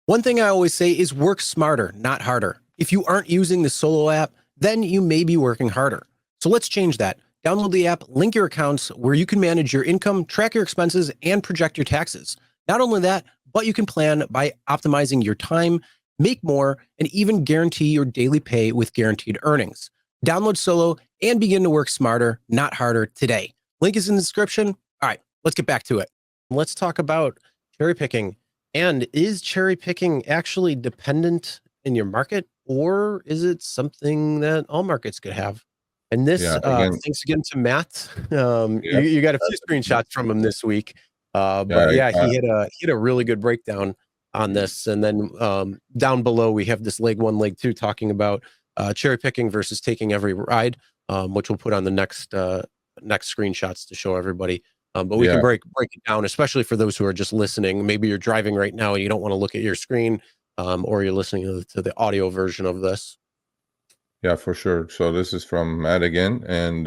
One thing I always say is work smarter, not harder. If you aren't using the Solo app, then you may be working harder. So let's change that. Download the app, link your accounts where you can manage your income, track your expenses, and project your taxes. Not only that, but you can plan by optimizing your time, make more, and even guarantee your daily pay with guaranteed earnings. Download Solo and begin to work smarter, not harder today. Link is in the description. All right, let's get back to it. Let's talk about cherry picking. And is cherry picking actually dependent in your market, or is it something that all markets could have? And this, Yeah, again, thanks again to Matt. yeah, You got a few screenshots from him this week, but yeah, yeah, he had a really good breakdown on this. And then down below we have this leg one, leg two, talking about cherry picking versus taking every ride, which we'll put on the next screenshots to show everybody. But we can yeah, break it down, especially for those who are just listening. Maybe you're driving right now and you don't want to look at your screen, or you're listening to the audio version of this. yeah, for sure. So this is from Matt again, and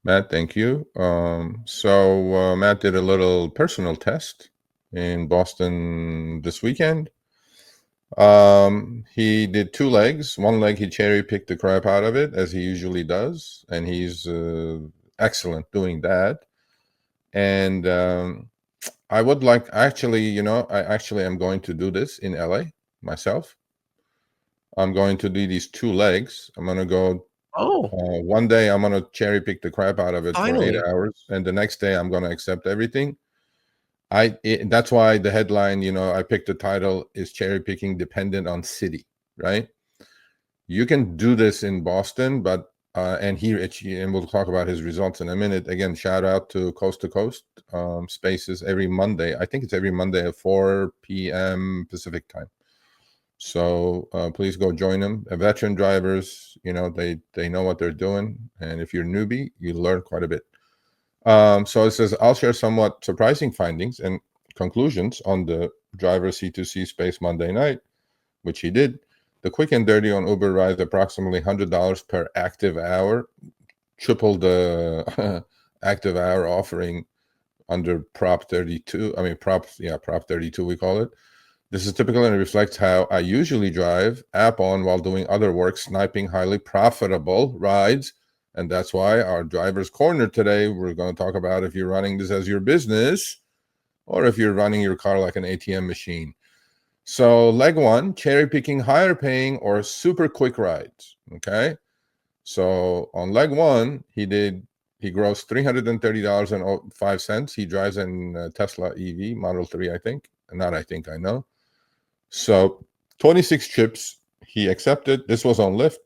Matt, thank you. So Matt did a little personal test in Boston this weekend. He did 2 legs. One leg he cherry picked the crap out of it, as he usually does, and he's excellent doing that. And I would like, actually, I actually am going to do this in LA myself. I'm going to do these 2 legs. I'm going to go Oh, one day. I'm going to cherry pick the crap out of it for 8 finally. hours, and the next day I'm going to accept everything. That's why the headline, I picked the title is cherry picking dependent on city, right? You can do this in Boston, but and we'll talk about his results in a minute. Again, shout out to Coast Spaces every Monday. I think it's every Monday at 4 p.m. Pacific time. So please go join them. Veteran drivers, they know what they're doing, and if you're newbie, you learn quite a bit. So it says, I'll share somewhat surprising findings and conclusions on the driver C2C space Monday night, which he did. The quick and dirty on Uber rides approximately $100 per active hour, triple the active hour offering under Prop 32. I mean, Prop 32, we call it. This is typical and reflects how I usually drive app on while doing other work, sniping highly profitable rides. And that's why our driver's corner today, we're going to talk about if you're running this as your business or if you're running your car like an ATM machine. So leg one, cherry picking higher paying or super quick rides. Okay. So on leg one, he grossed $330.05. He drives in Tesla EV Model 3, I think. Not I think, I know. So 26 trips he accepted. This was on Lyft.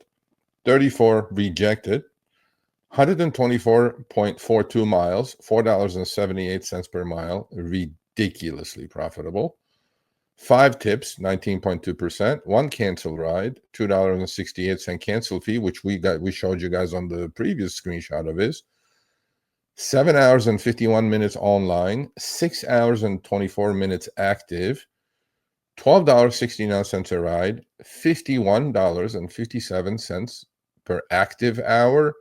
34 rejected. 124.42 miles, $4.78 per mile. Ridiculously profitable. 5 tips, 19.2%. 1 cancel ride, $2.68 cancel fee, which we showed you guys on the previous screenshot of his. 7 hours and 51 minutes online, 6 hours and 24 minutes active, $12.69 a ride, $51.57 per active hour,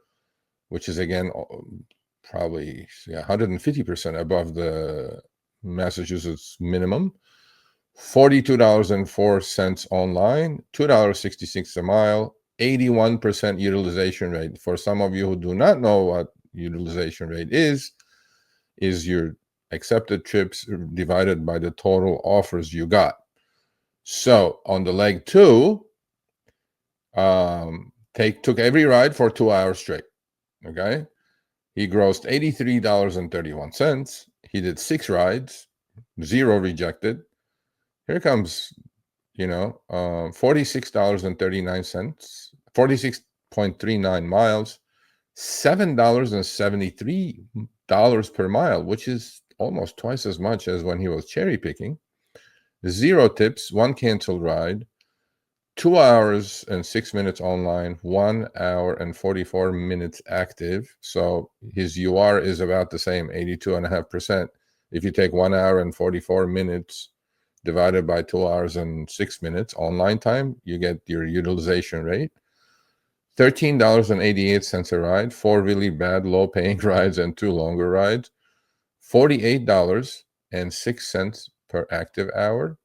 which is again probably 150% above the Massachusetts minimum. $42.04 online, $2.66 a mile, 81% utilization rate. For some of you who do not know what utilization rate is your accepted trips divided by the total offers you got. So on the leg two, took every ride for 2 hours straight. Okay. He grossed $83.31. He did 6 rides, 0 rejected. Here comes, $46.39, 46.39 miles, $7.73 per mile, which is almost twice as much as when he was cherry picking. 0 tips, 1 canceled ride, 2 hours and 6 minutes online, 1 hour and 44 minutes active. So his UR is about the same, 82.5%. If you take 1 hour and 44 minutes divided by 2 hours and 6 minutes online time, you get your utilization rate. $13.88 a ride, 4 really bad low-paying rides and 2 longer rides. $48.06 per active hour.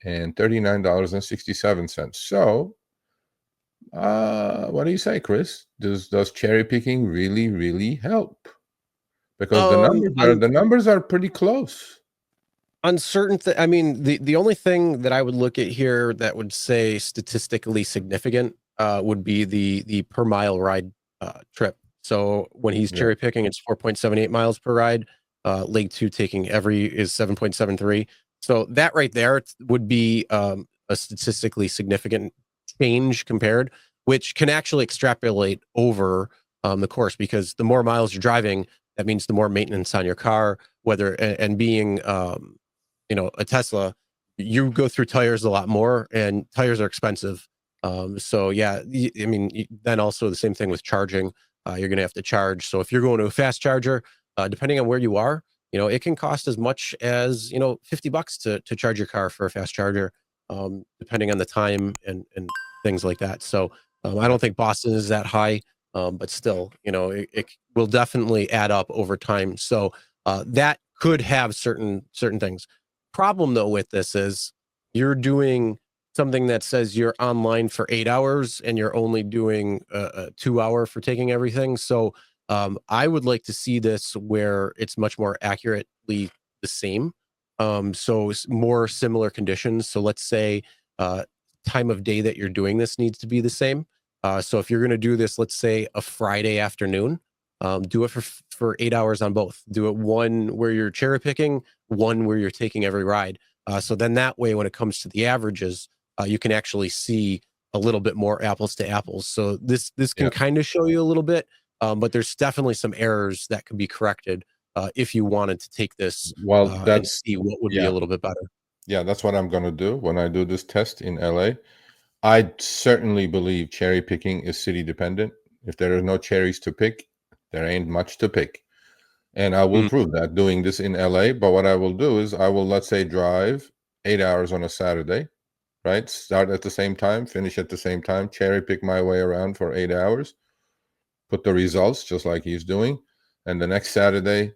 and $39.67. So, what do you say, Chris? Does cherry picking really help? Because Um, on the numbers are pretty close. on certain I mean, the only thing that I would look at here that would say statistically significant would be the per mile ride trip. So when he's Yeah. cherry picking, it's 4.78 miles per ride. Leg two taking every is 7.73. So that right there would be a statistically significant change compared, which can actually extrapolate over the course, because the more miles you're driving, that means the more maintenance on your car, whether and being a Tesla, you go through tires a lot more, and tires are expensive. So yeah, I mean, then also the same thing with charging. You're going to have to charge. So if you're going to a fast charger, depending on where you are, it can cost as much as $50 to charge your car for a fast charger, depending on the time and things like that. So I don't think Boston is that high, but still, it will definitely add up over time. So that could have certain things. Problem though with this is you're doing something that says you're online for 8 hours and you're only doing a 2 hour for taking everything. So I would like to see this where it's much more accurately the same. So more similar conditions. So let's say uh, time of day that you're doing this needs to be the same. So if you're going to do this, let's say a Friday afternoon, do it for 8 hours on both. Do it one where you're cherry picking, one where you're taking every ride. So then that way, when it comes to the averages, you can actually see a little bit more apples to apples. So this can Yeah. kind of show you a little bit, but there's definitely some errors that could be corrected if you wanted to take this Well, and that's see what would be yeah. a little bit better. Yeah, that's what I'm gonna do when I do this test in LA. I certainly believe cherry picking is city dependent. If there are no cherries to pick, there ain't much to pick. And I will Mm, prove that doing this in LA. But what I will do is I will, let's say, drive 8 hours on a Saturday, right? Start at the same time, finish at the same time, cherry pick my way around for 8 hours, put the results just like he's doing. And the next Saturday,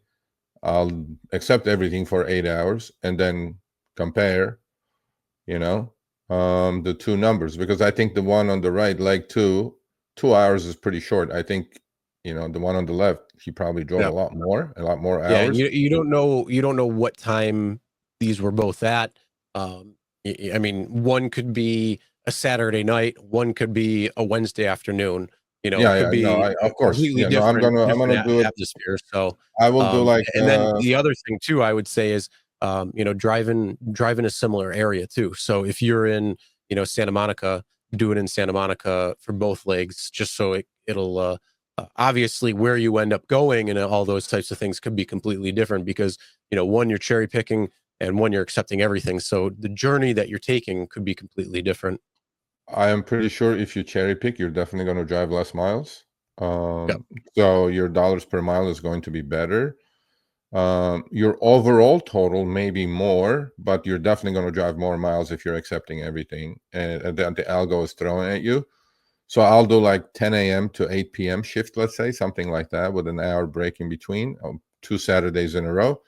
I'll accept everything for 8 hours and then compare, you know, the two numbers, because I think the one on the right, like 2 hours is pretty short. I think, the one on the left, he probably drove yeah. a lot more Yeah, and hours. you don't know what time these were both at. I mean, one could be a Saturday night, one could be a Wednesday afternoon. It Yeah, could yeah, no, be of course. completely Yeah, no, different I'm gonna do it. atmosphere. So, I will do like and then the other thing too, I would say is, driving a similar area too. So if you're in, Santa Monica, do it in Santa Monica for both legs, just so it'll obviously where you end up going and all those types of things could be completely different, because one you're cherry picking and one you're accepting everything, so the journey that you're taking could be completely different. I am pretty sure if you cherry pick, you're definitely gonna drive less miles. Yep. So your dollars per mile is going to be better. Your overall total may be more, but you're definitely going to drive more miles if you're accepting everything and the algo is thrown at you. So I'll do like 10 a.m. to 8 p.m. shift, let's say, something like that, with an hour break in between, 2 Saturdays in a row.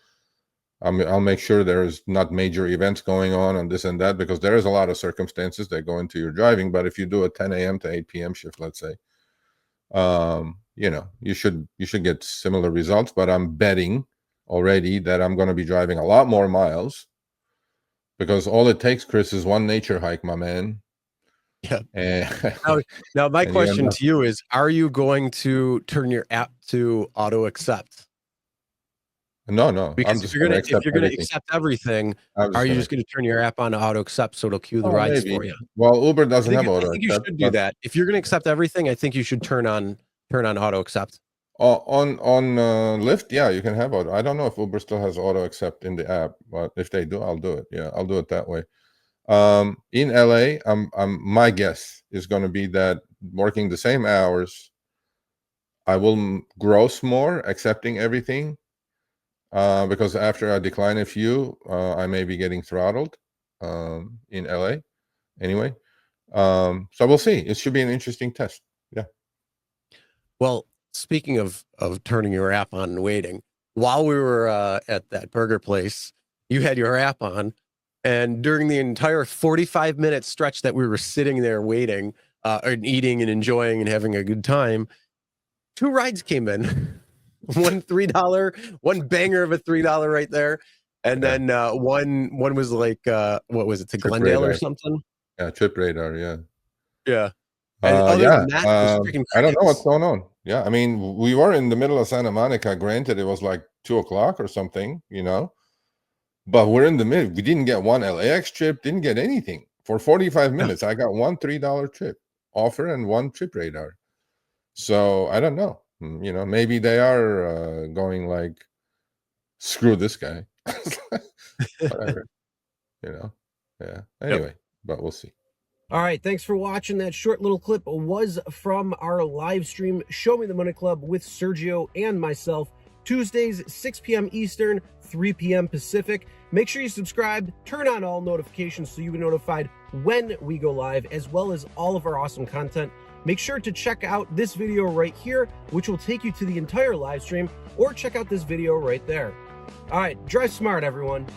I'll make sure there's not major events going on and this and that, because there is a lot of circumstances that go into your driving. But if you do a 10 a.m. to 8 p.m. shift, let's say, you should get similar results. But I'm betting already that I'm going to be driving a lot more miles, because all it takes, Chris, is one nature hike, my man. Yeah. And, Now my and you end question up, to you is, are you going to turn your app to auto accept? no, I'm Because if just you're going to gonna if accept you're gonna everything. accept everything, I'm are just you going to just gonna turn your app on to auto accept so it'll queue the Oh, rides maybe. for you? Well, Uber I doesn't think have I auto think you accept, should do but that. If you're gonna accept everything, I think you should turn on auto accept. on Lyft, yeah, you can have auto. I don't know if Uber still has auto accept in the app, but if they do, I'll do it. Yeah, I'll do it that way. In LA, my guess is going to be that working the same hours, I will gross more, accepting everything. Because after I decline a few, I may be getting throttled in LA anyway. So we'll see. It should be an interesting test. Yeah. Well, speaking of turning your app on and waiting, while we were at that burger place, you had your app on. And during the entire 45-minute stretch that we were sitting there waiting and eating and enjoying and having a good time, 2 rides came in. One $3, one banger of a $3 right there. And then one was like, what was it, to Trip Glendale radar. or something? Yeah, trip radar, yeah. Yeah. And other than that, it was freaking I don't know what's crickets. going on. Yeah, I mean, we were in the middle of Santa Monica. Granted, it was like 2:00 or something, you know, but we're in the middle. We didn't get one LAX trip, didn't get anything. For 45 minutes, I got one $3 trip offer and one trip radar. So I don't know. You know, maybe they are going like, screw this guy. Whatever. You know? Yeah. Anyway, but we'll see. All right, thanks for watching. That short little clip was from our live stream, Show Me the Money Club with Sergio and myself, Tuesdays, 6 p.m. Eastern, 3 p.m. Pacific. Make sure you subscribe, turn on all notifications so you'll be notified when we go live, as well as all of our awesome content. Make sure to check out this video right here, which will take you to the entire live stream, or check out this video right there. All right, drive smart, everyone.